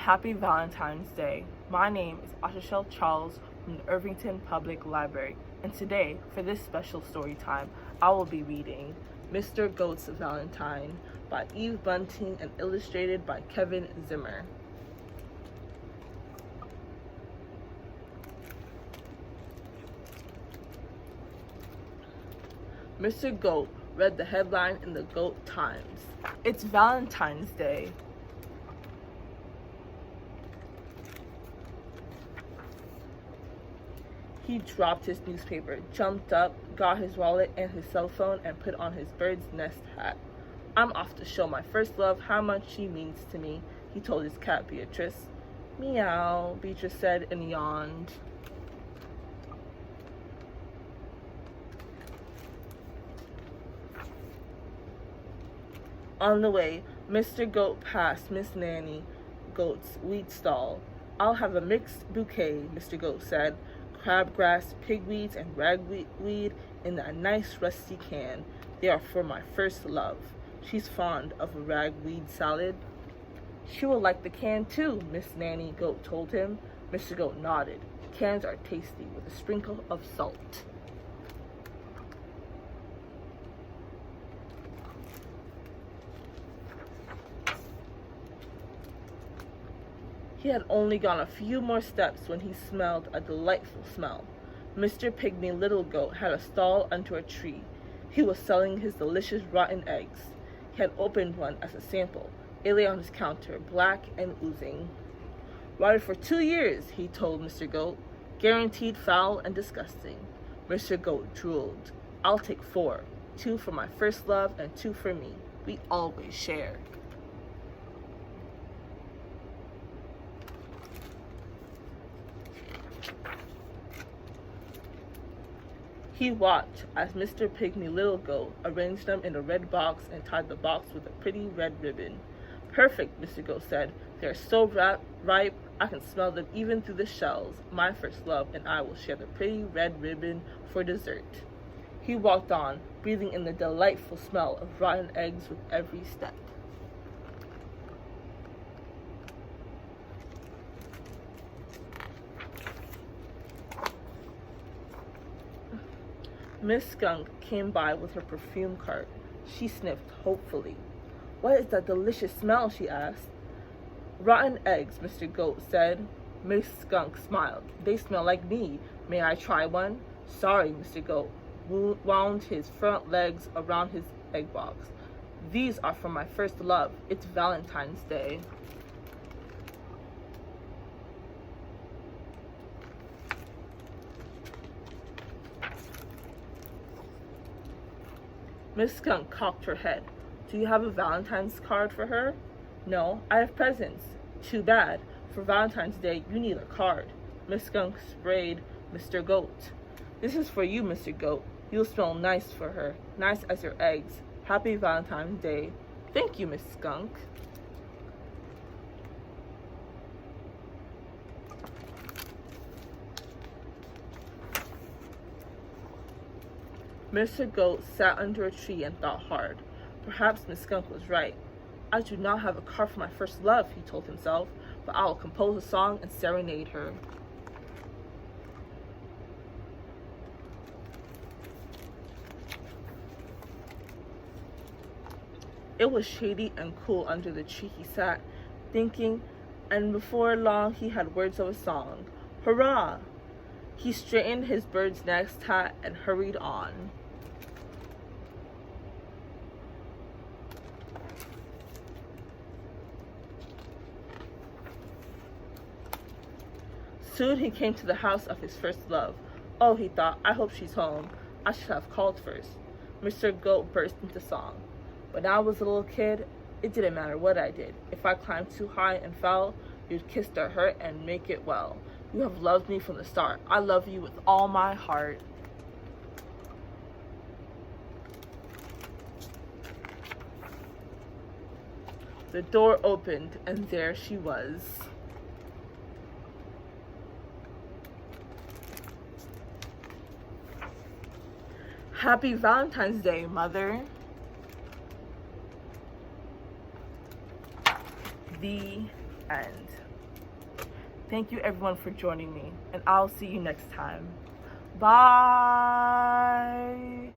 happy Valentine's Day. My name is Acharchelle Charles from the Irvington Public Library, and today, for this special story time, I will be reading Mr. Goat's Valentine by Bunting and illustrated by Kevin Zimmer. Mr. Goat read the headline in the Goat Times. It's Valentine's Day. He dropped his newspaper, jumped up, got his wallet and his cell phone, and put on his bird's nest hat. I'm off to show my first love how much she means to me, he told his cat Beatrice. Meow, Beatrice said and yawned. On the way, Mr. Goat passed Miss Nanny Goat's wheat stall. I'll have a mixed bouquet, Mr. Goat said. Crabgrass, pigweeds, and ragweed in a nice rusty can. They are for my first love. She's fond of a ragweed salad. She will like the can too, Miss Nanny Goat told him. Mr. Goat nodded. Cans are tasty with a sprinkle of salt. He had only gone a few more steps when he smelled a delightful smell. Mr. Pygmy Little Goat had a stall under a tree. He was selling his delicious rotten eggs. He had opened one as a sample. It lay on his counter, black and oozing. Rotted for 2 years, he told Mr. Goat. Guaranteed foul and disgusting. Mr. Goat drooled. I'll take 4. 2 for my first love and 2 for me. We always share. He watched as Mr. Pygmy Little Goat arranged them in a red box and tied the box with a pretty red ribbon. Perfect, Mr. Goat said. They're so ripe, I can smell them even through the shells. My first love and I will share the pretty red ribbon for dessert. He walked on, breathing in the delightful smell of rotten eggs with every step. Miss Skunk came by with her perfume cart. She sniffed hopefully. What is that delicious smell? She asked. Rotten eggs, Mr. Goat said. Miss Skunk smiled. They smell like me. May I try one? Sorry, Mr. Goat wound his front legs around his egg box. These are for my first love. It's Valentine's Day. Miss Skunk cocked her head. Do you have a Valentine's card for her? No, I have presents. Too bad. For Valentine's Day, you need a card. Miss Skunk sprayed Mr. Goat. This is for you, Mr. Goat. You'll smell nice for her. Nice as your eggs. Happy Valentine's Day. Thank you, Miss Skunk. Mr. Goat sat under a tree and thought hard. Perhaps Miss Skunk was right. I do not have a card for my first love, he told himself, but I will compose a song and serenade her. It was shady and cool under the tree he sat, thinking, and before long he had words of a song. Hurrah! He straightened his bird's nest hat and hurried on. Soon he came to the house of his first love. Oh, he thought, I hope she's home. I should have called first. Mr. Goat burst into song. When I was a little kid, it didn't matter what I did. If I climbed too high and fell, you'd kiss the hurt and make it well. You have loved me from the start. I love you with all my heart. The door opened, and there she was. Happy Valentine's Day, Mother. The end. Thank you everyone for joining me, and I'll see you next time. Bye.